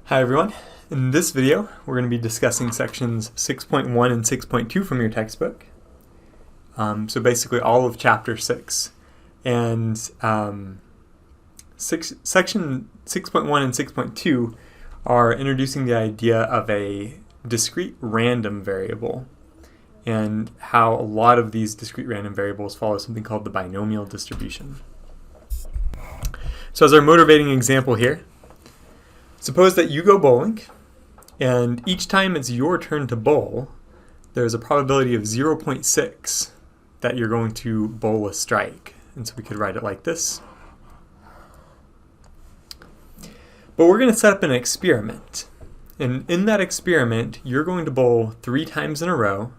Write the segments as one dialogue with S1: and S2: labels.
S1: Hi everyone. In this video, we're going to be discussing sections 6.1 and 6.2 from your textbook. So basically all of chapter 6. And section 6.1 and 6.2 are introducing the idea of a discrete random variable and how a lot of these discrete random variables follow something called the binomial distribution. So as our motivating example here, suppose that you go bowling, and each time it's your turn to bowl, there's a probability of 0.6 that you're going to bowl a strike. And so we could write it like this. But we're going to set up an experiment. And in that experiment, you're going to bowl 3 times in a row.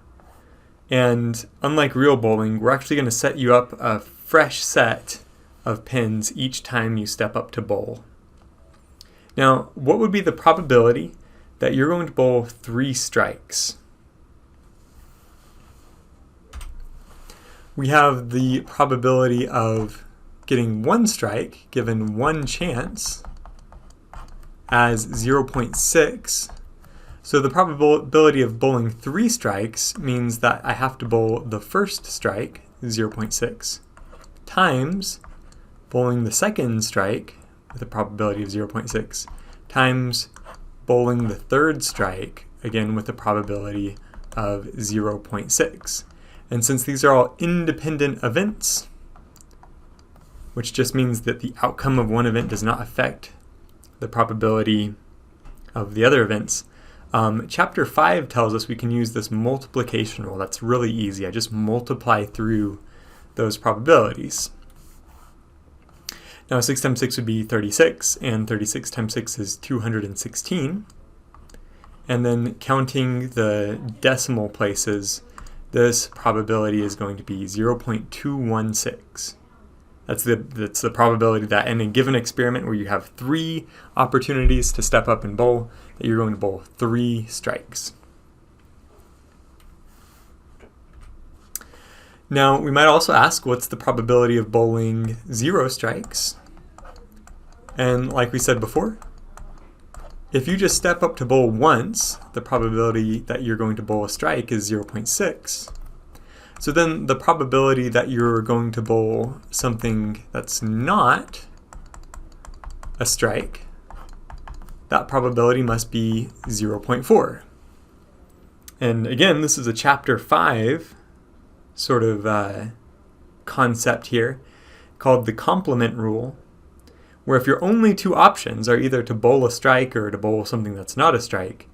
S1: And unlike real bowling, we're actually going to set you up a fresh set of pins each time you step up to bowl. Now, what would be the probability that you're going to bowl 3 strikes? We have the probability of getting 1 strike given 1 chance as 0.6. So the probability of bowling 3 strikes means that I have to bowl the first strike, 0.6, times bowling the second strike, with a probability of 0.6, times bowling the third strike, again with a probability of 0.6. And since these are all independent events, which just means that the outcome of one event does not affect the probability of the other events, Chapter 5 tells us we can use this multiplication rule. That's really easy. I just multiply through those probabilities. Now 6 times 6 would be 36, and 36 times 6 is 216. And then counting the decimal places, this probability is going to be 0.216. That's the probability that in a given experiment where you have 3 opportunities to step up and bowl, that you're going to bowl 3 strikes. Now we might also ask, what's the probability of bowling 0 strikes? And like we said before, if you just step up to bowl once, the probability that you're going to bowl a strike is 0.6. So then the probability that you're going to bowl something that's not a strike, that probability must be 0.4. And again, this is a chapter 5 sort of concept here called the complement rule, where if your only 2 options are either to bowl a strike or to bowl something that's not a strike,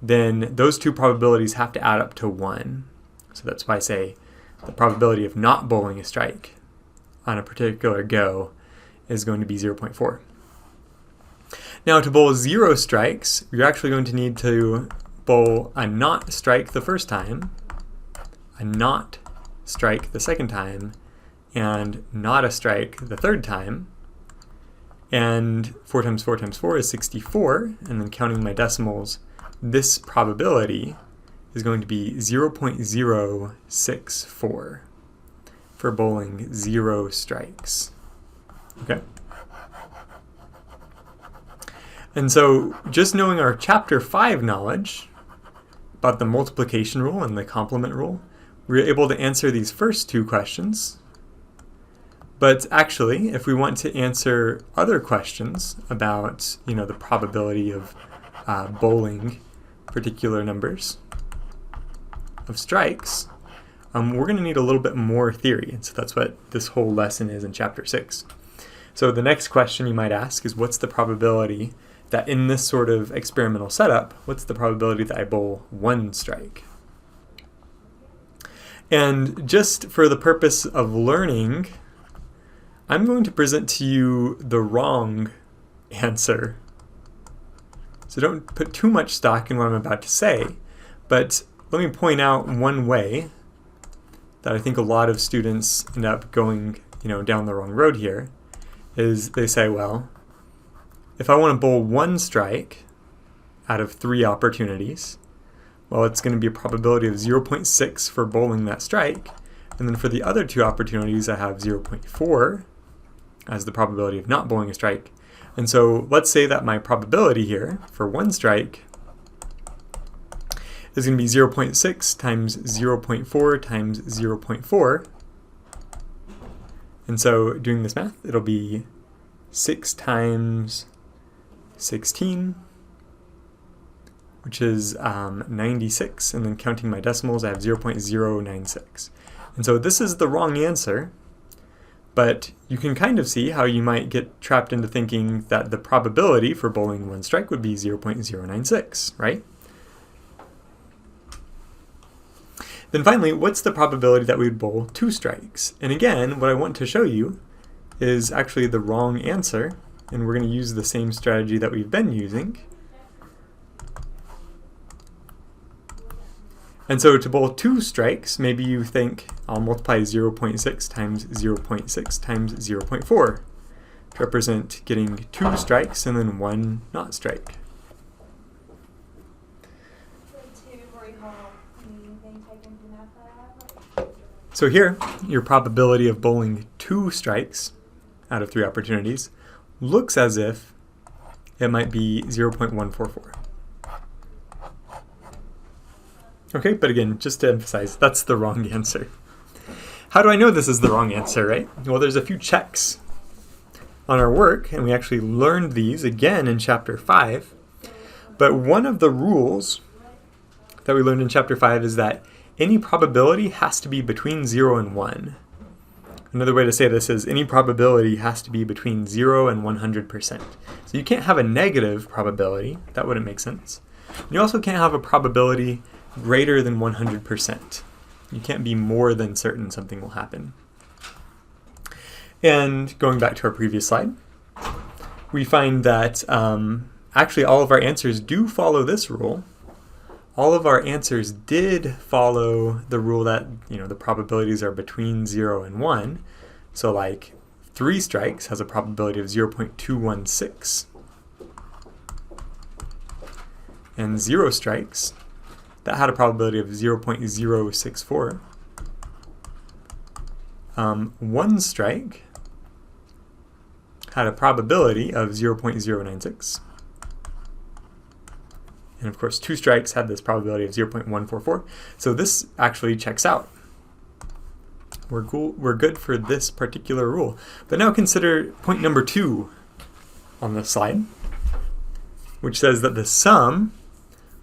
S1: then those 2 probabilities have to add up to 1. So that's why I say the probability of not bowling a strike on a particular go is going to be 0.4. Now to bowl 0 strikes, you're actually going to need to bowl a not strike the first time, a not strike the second time, and not a strike the third time. And 4 times 4 times 4 is 64, and then counting my decimals, this probability is going to be 0.064 for bowling 0 strikes. Okay? And so just knowing our chapter 5 knowledge about the multiplication rule and the complement rule, we're able to answer these first 2 questions. But actually, if we want to answer other questions about, the probability of bowling particular numbers of strikes, we're going to need a little bit more theory. And so that's what this whole lesson is in chapter 6. So the next question you might ask is, what's the probability that in this sort of experimental setup, what's the probability that I bowl 1 strike? And just for the purpose of learning, I'm going to present to you the wrong answer. So don't put too much stock in what I'm about to say, but let me point out one way that I think a lot of students end up going, down the wrong road here, is they say, well, if I want to bowl 1 strike out of 3 opportunities, well, it's going to be a probability of 0.6 for bowling that strike, and then for the other 2 opportunities, I have 0.4 as the probability of not bowling a strike. And so let's say that my probability here for one strike is going to be 0.6 times 0.4 times 0.4. And so doing this math, it'll be 6 times 16, which is 96. And then counting my decimals, I have 0.096. And so this is the wrong answer. But you can kind of see how you might get trapped into thinking that the probability for bowling one strike would be 0.096, right? Then finally, what's the probability that we would bowl two strikes? And again, what I want to show you is actually the wrong answer, and we're going to use the same strategy that we've been using. And so to bowl two strikes, maybe you think I'll multiply 0.6 times 0.6 times 0.4 to represent getting two strikes and then one not strike. So here, your probability of bowling two strikes out of three opportunities looks as if it might be 0.144. Okay, but again, just to emphasize, that's the wrong answer. How do I know this is the wrong answer, right? Well, there's a few checks on our work, and we actually learned these again in Chapter 5. But one of the rules that we learned in Chapter 5 is that any probability has to be between 0 and 1. Another way to say this is any probability has to be between 0 and 100%. So you can't have a negative probability. That wouldn't make sense. You also can't have a probability greater than 100%. You can't be more than certain something will happen. And going back to our previous slide, we find that actually all of our answers do follow this rule. All of our answers did follow the rule that, the probabilities are between 0 and 1. So like 3 strikes has a probability of 0.216. And 0 strikes, that had a probability of 0.064. 1 strike had a probability of 0.096. And of course, 2 strikes had this probability of 0.144. So this actually checks out. We're good for this particular rule. But now consider point number 2 on the slide, which says that the sum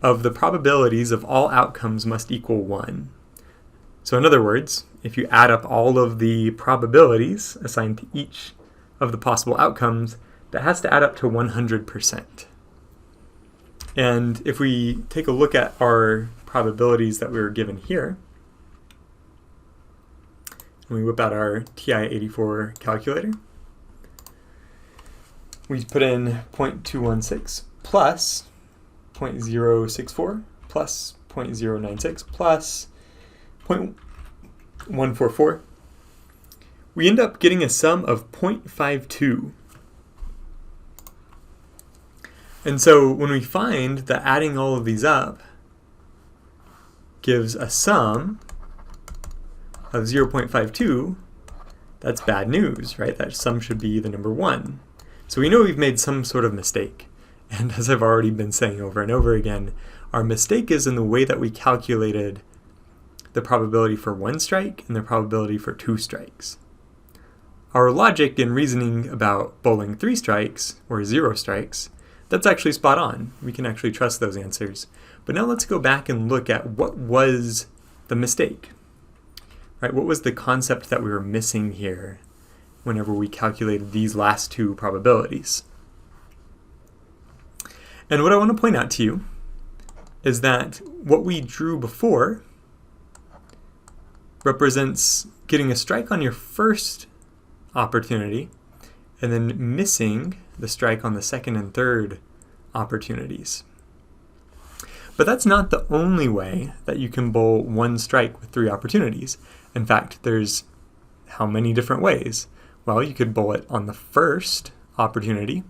S1: of the probabilities of all outcomes must equal 1. So in other words, if you add up all of the probabilities assigned to each of the possible outcomes, that has to add up to 100%. And if we take a look at our probabilities that we were given here, and we whip out our TI-84 calculator, we put in 0.216 plus 0.064 plus 0.096 plus 0.144. We end up getting a sum of 0.52. And so when we find that adding all of these up gives a sum of 0.52, that's bad news, right? That sum should be the number 1. So we know we've made some sort of mistake. And as I've already been saying over and over again, our mistake is in the way that we calculated the probability for 1 strike and the probability for 2 strikes. Our logic in reasoning about bowling 3 strikes or 0 strikes, that's actually spot on. We can actually trust those answers. But now let's go back and look at what was the mistake. Right? What was the concept that we were missing here whenever we calculated these last 2 probabilities? And what I want to point out to you is that what we drew before represents getting a strike on your first opportunity and then missing the strike on the second and third opportunities. But that's not the only way that you can bowl 1 strike with 3 opportunities. In fact, there's how many different ways? Well, you could bowl it on the first opportunity,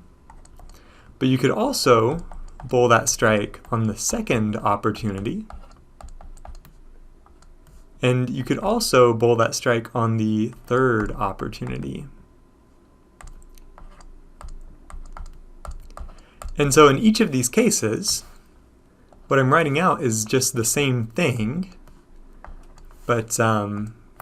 S1: but you could also bowl that strike on the second opportunity, and you could also bowl that strike on the third opportunity. And so in each of these cases, what I'm writing out is just the same thing, but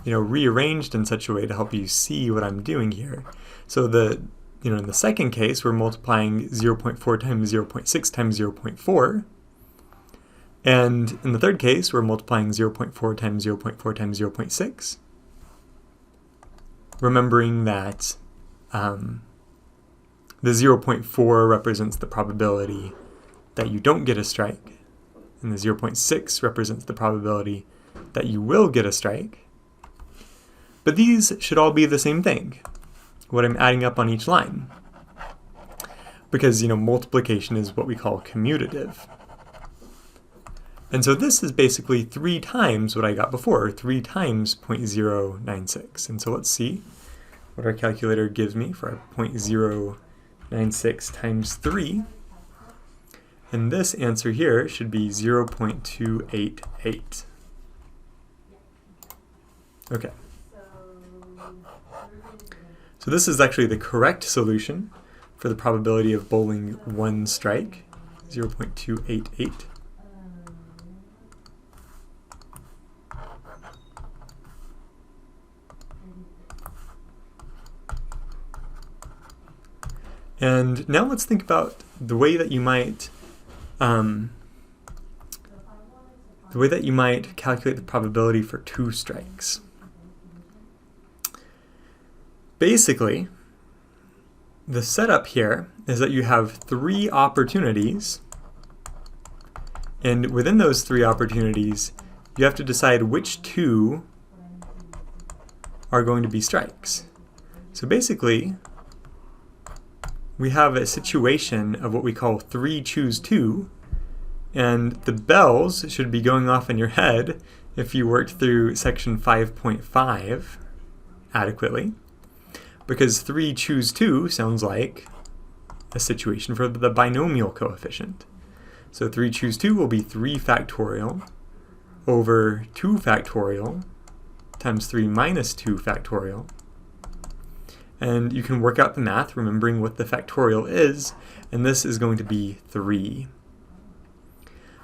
S1: rearranged in such a way to help you see what I'm doing here. So in the second case, we're multiplying 0.4 times 0.6 times 0.4. And in the third case, we're multiplying 0.4 times 0.4 times 0.6. Remembering that the 0.4 represents the probability that you don't get a strike, and the 0.6 represents the probability that you will get a strike. But these should all be the same thing, what I'm adding up on each line. Because, multiplication is what we call commutative. And so this is basically 3 times what I got before, 3 times 0.096. And so let's see what our calculator gives me for our 0.096 times 3. And this answer here should be 0.288. Okay. So this is actually the correct solution for the probability of bowling 1 strike, 0.288. And now let's think about the way that you might calculate the probability for 2 strikes. Basically, the setup here is that you have 3 opportunities, and within those 3 opportunities, you have to decide which 2 are going to be strikes. So basically, we have a situation of what we call 3 choose 2, and the bells should be going off in your head if you worked through section 5.5 adequately, because 3 choose 2 sounds like a situation for the binomial coefficient. So 3 choose 2 will be 3 factorial over 2 factorial times 3 minus 2 factorial. And you can work out the math remembering what the factorial is, and this is going to be 3.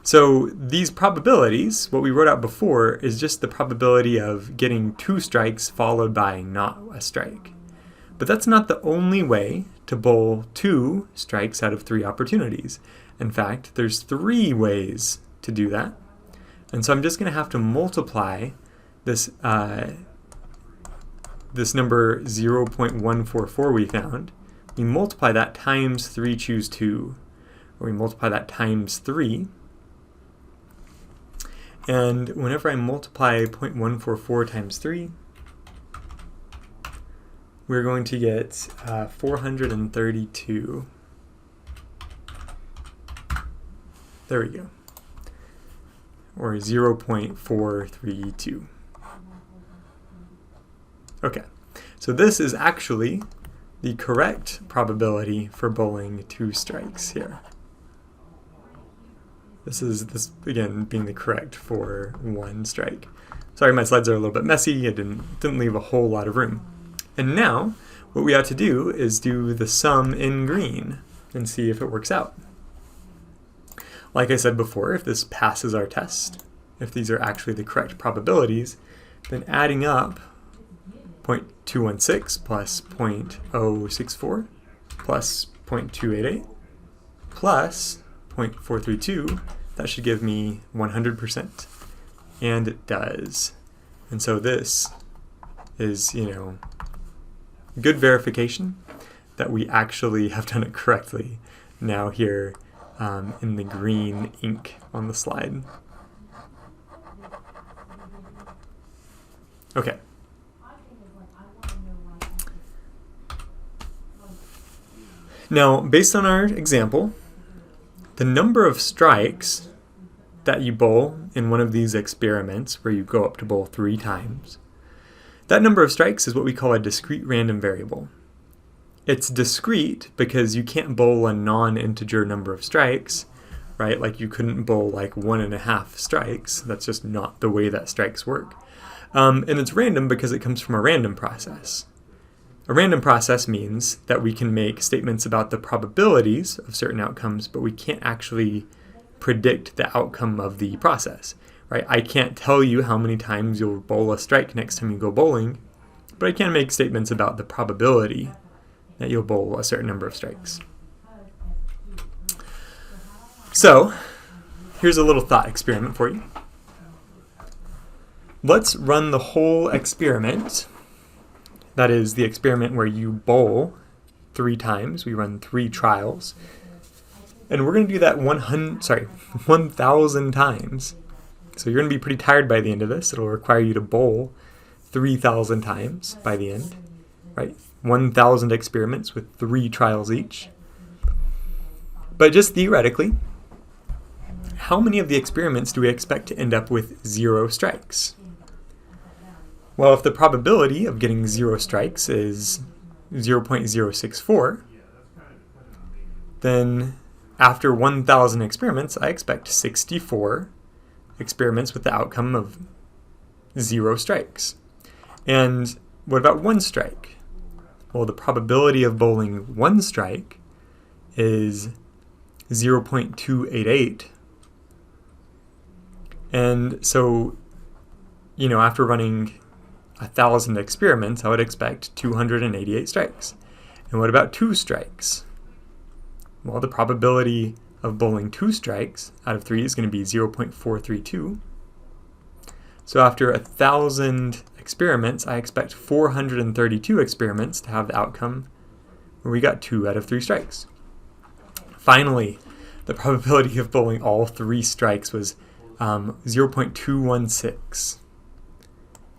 S1: So these probabilities, what we wrote out before, is just the probability of getting 2 strikes followed by not a strike. But that's not the only way to bowl 2 strikes out of 3 opportunities. In fact, there's 3 ways to do that. And so I'm just going to have to multiply this this number 0.144 we found. We multiply that times 3 choose 2, or we multiply that times 3. And whenever I multiply 0.144 times 3, we're going to get 432. There we go. Or 0.432. Okay, so this is actually the correct probability for bowling 2 strikes here. This again being the correct for 1 strike. Sorry, my slides are a little bit messy. I didn't leave a whole lot of room. And now what we ought to do is do the sum in green and see if it works out. Like I said before, if this passes our test, if these are actually the correct probabilities, then adding up 0.216 plus 0.064 plus 0.288 plus 0.432, that should give me 100%. And it does. And so this is, good verification that we actually have done it correctly now here in the green ink on the slide. Okay. Now, based on our example, the number of strikes that you bowl in one of these experiments where you go up to bowl 3 times, that number of strikes is what we call a discrete random variable. It's discrete because you can't bowl a non-integer number of strikes, right? Like you couldn't bowl like 1.5 strikes. That's just not the way that strikes work. And it's random because it comes from a random process. A random process means that we can make statements about the probabilities of certain outcomes, but we can't actually predict the outcome of the process, right? I can't tell you how many times you'll bowl a strike next time you go bowling, but I can make statements about the probability that you'll bowl a certain number of strikes. So, here's a little thought experiment for you. Let's run the whole experiment. That is the experiment where you bowl 3 times. We run 3 trials. And we're going to do that 1,000 times. So you're going to be pretty tired by the end of this. It'll require you to bowl 3,000 times by the end, right? 1,000 experiments with 3 trials each. But just theoretically, how many of the experiments do we expect to end up with 0 strikes? Well, if the probability of getting 0 strikes is 0.064, then after 1,000 experiments, I expect 64 experiments with the outcome of 0 strikes. And what about 1 strike? Well, the probability of bowling 1 strike is 0.288. And so, after running 1,000 experiments, I would expect 288 strikes. And what about 2 strikes? Well, the probability of bowling 2 strikes out of 3 is going to be 0.432. So after 1,000 experiments, I expect 432 experiments to have the outcome where we got 2 out of 3 strikes. Finally, the probability of bowling all 3 strikes was 0.216.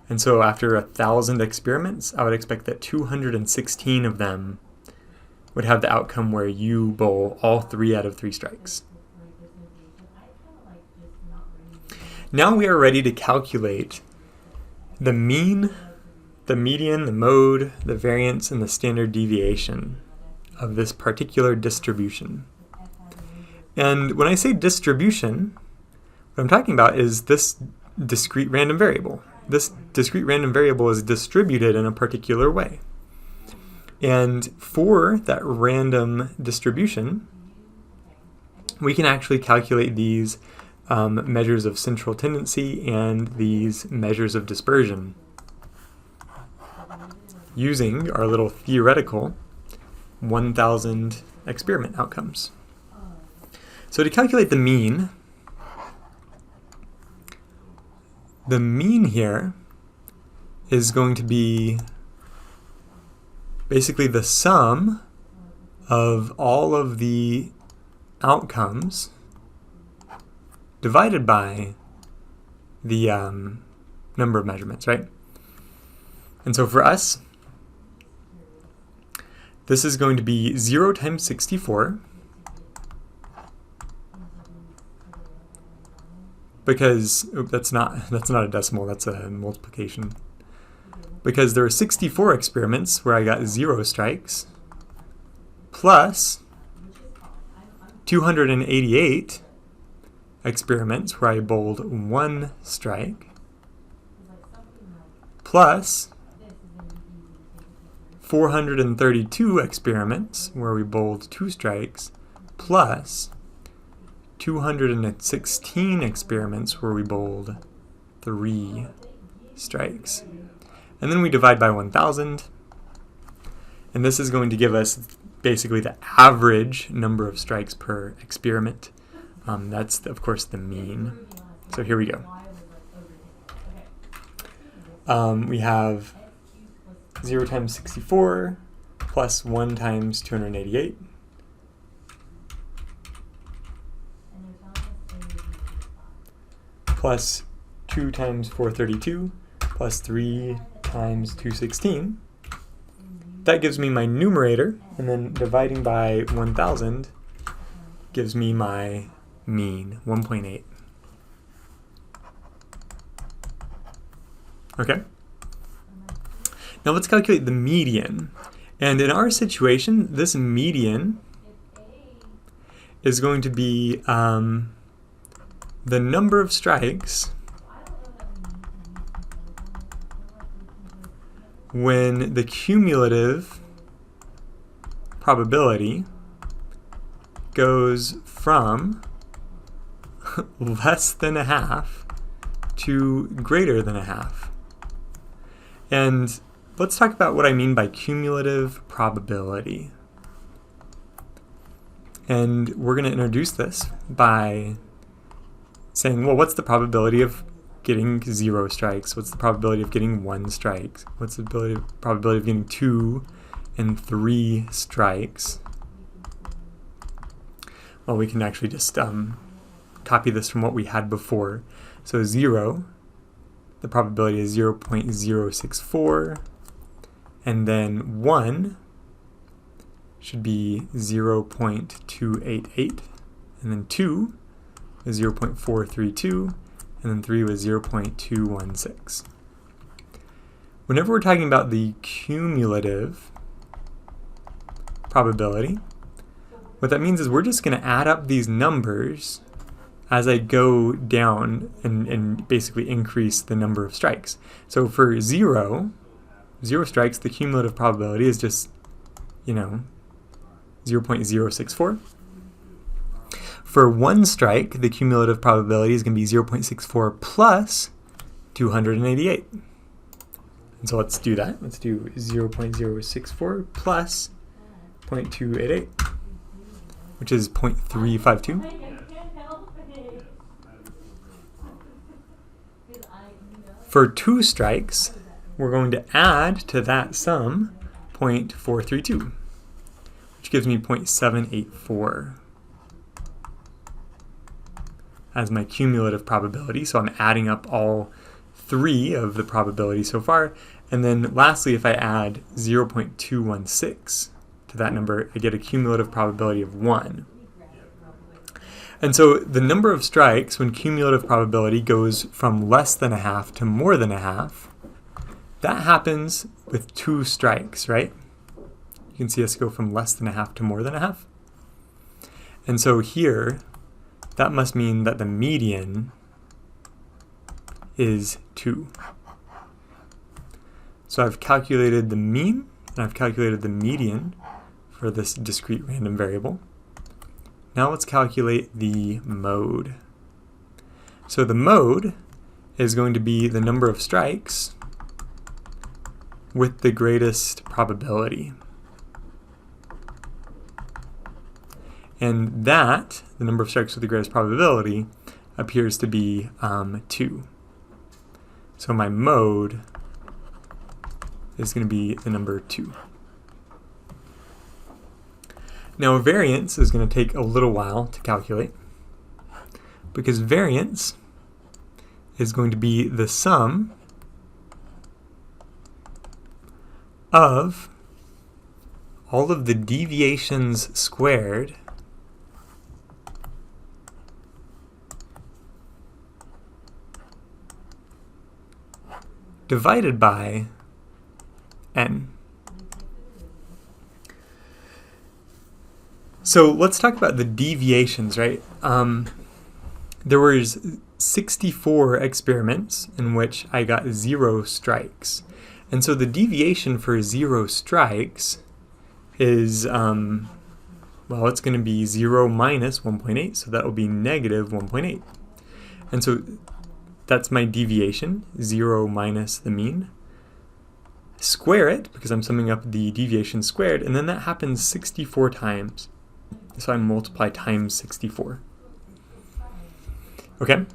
S1: And so after 1,000 experiments, I would expect that 216 of them would have the outcome where you bowl all 3 out of 3 strikes. Now we are ready to calculate the mean, the median, the mode, the variance, and the standard deviation of this particular distribution. And when I say distribution, what I'm talking about is this discrete random variable. This discrete random variable is distributed in a particular way. And for that random distribution, we can actually calculate these measures of central tendency and these measures of dispersion using our little theoretical 1,000 experiment outcomes. So to calculate the mean here is going to be basically the sum of all of the outcomes divided by the number of measurements, right? And so for us, this is going to be 0 times 64, because that's not a decimal, that's a multiplication. Because there are 64 experiments where I got 0 strikes, plus 288 experiments where I bowled 1 strike, plus 432 experiments where we bowled 2 strikes, plus 216 experiments where we bowled 3 strikes. And then we divide by 1,000, and this is going to give us basically the average number of strikes per experiment. That's, of course, the mean. So here we go. We have 0 times 64 plus 1 times 288. Plus 2 times 432 plus 3 times 216. That gives me my numerator, and then dividing by 1,000 gives me my mean, 1.8. Okay? Now let's calculate the median. And in our situation, this median is going to be the number of strikes when the cumulative probability goes from less than a half to greater than a half. And let's talk about what I mean by cumulative probability. And we're going to introduce this by saying, well, what's the probability of getting 0 strikes? What's the probability of getting 1 strike? What's the probability of getting 2 and 3 strikes? Well, we can actually just copy this from what we had before. So 0, the probability is 0.064, and then 1 should be 0.288, and then 2 is 0.432, and then 3 was 0.216. Whenever we're talking about the cumulative probability, what that means is we're just going to add up these numbers as I go down and basically increase the number of strikes. So for 0 strikes, the cumulative probability is just, 0.064. For 1 strike, the cumulative probability is going to be 0.64 plus 288. And so let's do that. Let's do 0.064 plus 0.288, which is 0.352. For 2 strikes, we're going to add to that sum 0.432, which gives me 0.784 as my cumulative probability. So I'm adding up all 3 of the probability so far. And then lastly, if I add 0.216 to that number, I get a cumulative probability of 1. And so the number of strikes when cumulative probability goes from less than a half to more than a half, that happens with 2 strikes, right? You can see us go from less than a half to more than a half. And so here, that must mean that the median is 2. So I've calculated the mean, and I've calculated the median for this discrete random variable. Now let's calculate the mode. So the mode is going to be the number of strikes with the greatest probability. And that, the number of strikes with the greatest probability, appears to be 2. So my mode is going to be the number 2. Now variance is going to take a little while to calculate, because variance is going to be the sum of all of the deviations squared divided by n. So let's talk about the deviations, right? There was 64 experiments in which I got 0 strikes. And so the deviation for 0 strikes is, well, it's going to be 0 minus 1.8, so that will be negative 1.8. And so that's my deviation, 0 minus the mean. Square it, because I'm summing up the deviation squared, and then that happens 64 times. So I multiply times 64. Okay?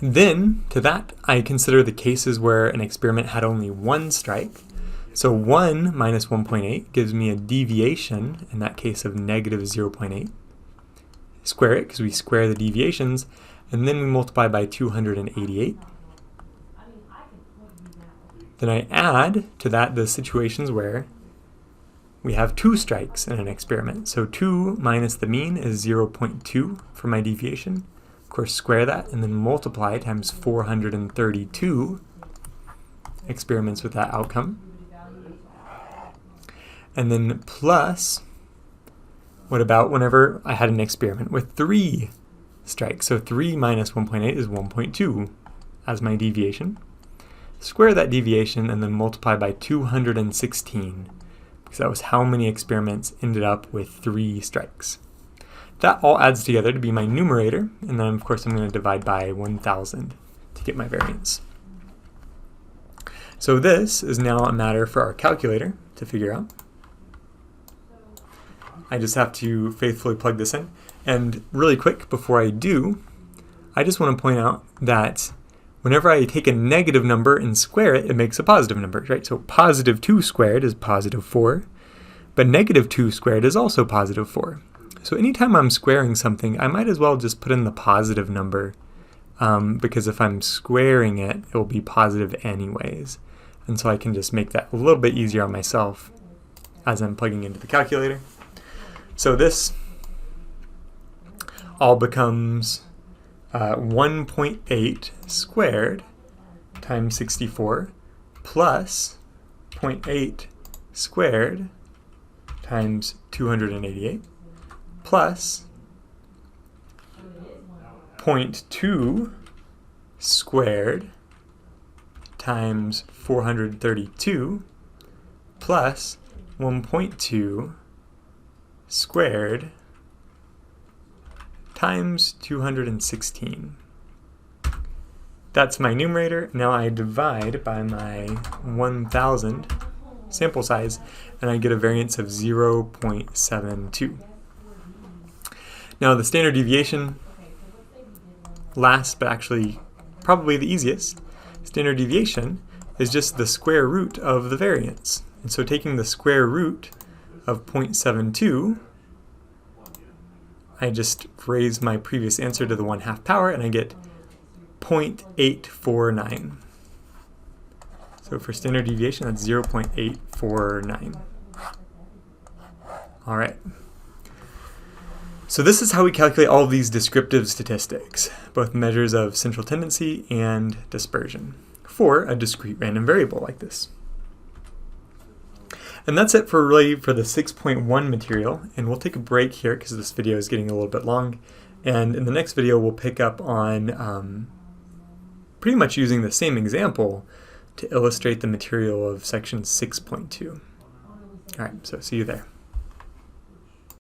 S1: Then, to that, I consider the cases where an experiment had only 1 strike. So 1 minus 1.8 gives me a deviation, in that case, of negative 0.8. Square it, because we square the deviations, and then we multiply by 288. Then I add to that the situations where we have 2 strikes in an experiment. So 2 minus the mean is 0.2 for my deviation. Of course, square that and then multiply times 432 experiments with that outcome. And then plus, what about whenever I had an experiment with 3 strikes? So 3 minus 1.8 is 1.2 as my deviation. square that deviation, and then multiply by 216, because that was how many experiments ended up with 3 strikes. That all adds together to be my numerator, and then of course I'm going to divide by 1,000 to get my variance. So this is now a matter for our calculator to figure out. I just have to faithfully plug this in. And really quick, before I do, I just want to point out that whenever I take a negative number and square it, it makes a positive number, right? So positive 2 squared is positive 4, but negative 2 squared is also positive 4. So anytime I'm squaring something, I might as well just put in the positive number, because if I'm squaring it, it will be positive anyways. And so I can just make that a little bit easier on myself as I'm plugging into the calculator. So this all becomes 1.8 squared times 64 plus 0.8 squared times 288 plus 0.2 squared times 432 plus 1.2 squared times 216. That's my numerator. Now I divide by my 1,000 sample size, and I get a variance of 0.72. Now the standard deviation, last but actually probably the easiest, standard deviation is just the square root of the variance. And so taking the square root of 0.72, I just raise my previous answer to the 1/2 power, and I get 0.849. So for standard deviation, that's 0.849. All right. So this is how we calculate all of these descriptive statistics, both measures of central tendency and dispersion, for a discrete random variable like this. And that's it for the 6.1 material, and we'll take a break here because this video is getting a little bit long, and in the next video we'll pick up on pretty much using the same example to illustrate the material of section 6.2. All right, so see you there.